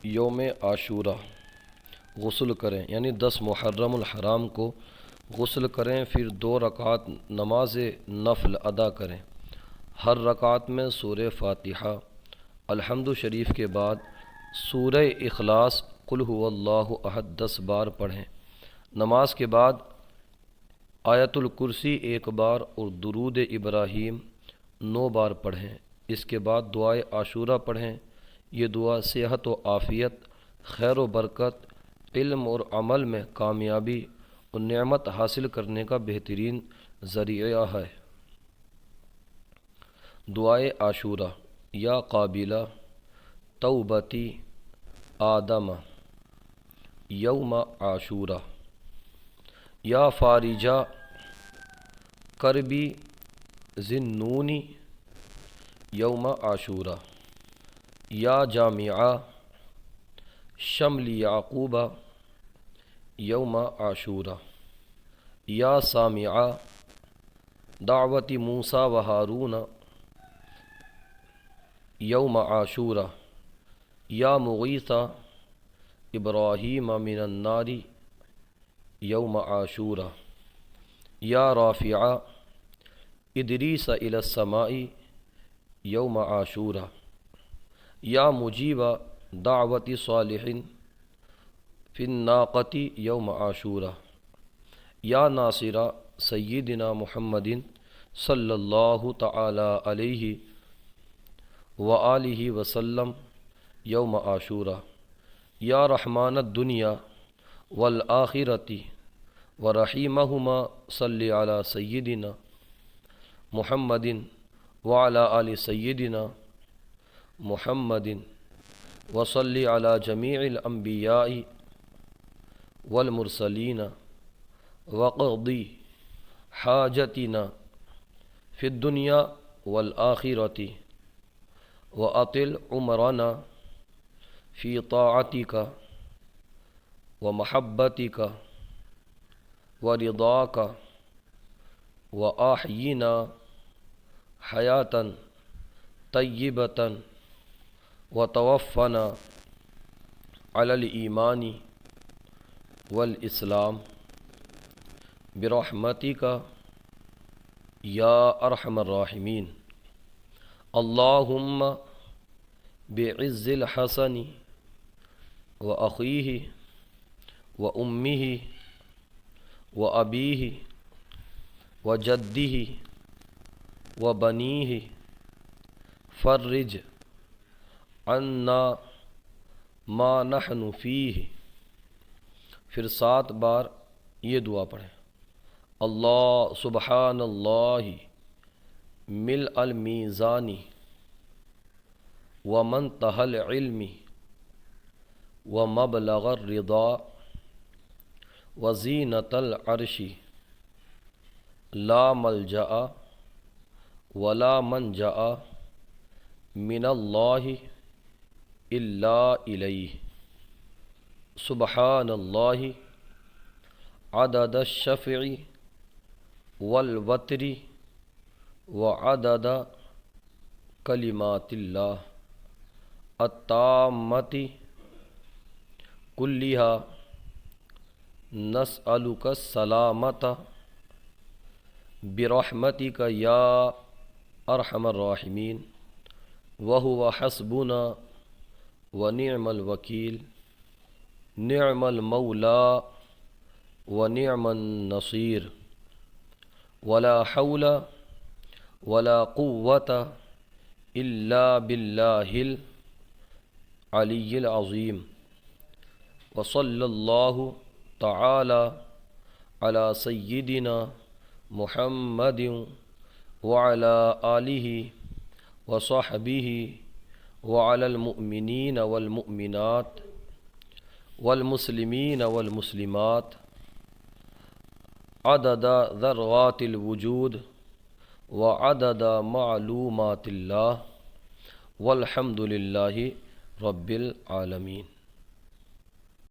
یوم عاشورہ غسل کریں، یعنی 10 محرم الحرام کو غسل کریں، پھر 2 رکعت نماز نفل ادا کریں۔ ہر رکعت میں سورہ فاتحہ، الحمد شریف کے بعد سورہ اخلاص، قل هو اللہ احد 10 بار پڑھیں۔ نماز کے بعد آیت الکرسی 1 بار اور درود ابراہیم 9 بار پڑھیں۔ اس کے بعد دعائے عاشورہ پڑھیں۔ یہ دعا صحت و عافیت، خیر و برکت، علم اور عمل میں کامیابی اور نعمت حاصل کرنے کا بہترین ذریعہ ہے۔ دعائے عاشورہ: یا قابلہ توبتی آدم یوم عاشورہ، یا فارجہ کربی ذنونی یوم عاشورہ، یا جامعہ شمل یعقوبہ یوم عاشورہ، یا سامعہ دعوت موسیٰ و ہارون یوم عاشورہ، یا مغیثہ ابراہیم من النار یوم عاشورہ، یا رافعہ ادریس الی السماء یوم عاشورہ، یا مجیب دعوت صالح فی الناقۃ یوم عاشورہ، یا ناصر سیدنا محمد صلی اللہ تعالی علیہ وآلہ وسلم یوم عاشورہ، یا رحمان الدنیا والآخرۃ ورحیمہما صلی علی سیدنا محمد وعلی آل سیدنا محمد وصلی علی جمیع الانبیاء والمرسلین وقضی حاجتنا فی الدنیا والآخرۃ واطل عمرنا فی طاعتک ومحبتک ورضاک واحینا حیاة طیبۃ وتوفنا علی الایمان والاسلام برحمتک یا ارحم الراحمین۔ اللہم بعز الحسن واخیہ وامہ وابیہ وجدہ وبنیہ فرج عنا ما نحن فیہ۔ پھر 7 بار یہ دعا پڑھیں: اللہ سبحان اللہ ملء المیزان ومنتہى العلم ومبلغ الرضا وزینۃ العرش، لا ملجأ ولا منجأ من اللہ الا الیہ، سبحان اللہ عدد الشفع والوتر وعدد کلمات اللہ التامۃ کلھا، نسألک السلامۃ برحمتک یا ارحم الراحمین، وہو حسبنا ونعم الوکیل، نعم المولا ونعم النصیر، ولا حول ولا قوة الا باللہ العلی العظیم، وصلی اللہ تعالی علی سیدنا محمد وعلی آلہ وصحبہ وعلی المؤمنین والمؤمنات والمسلمین والمسلمات عدد ذرات الوجود وعدد معلومات اللہ، والحمد للہ رب العالمین۔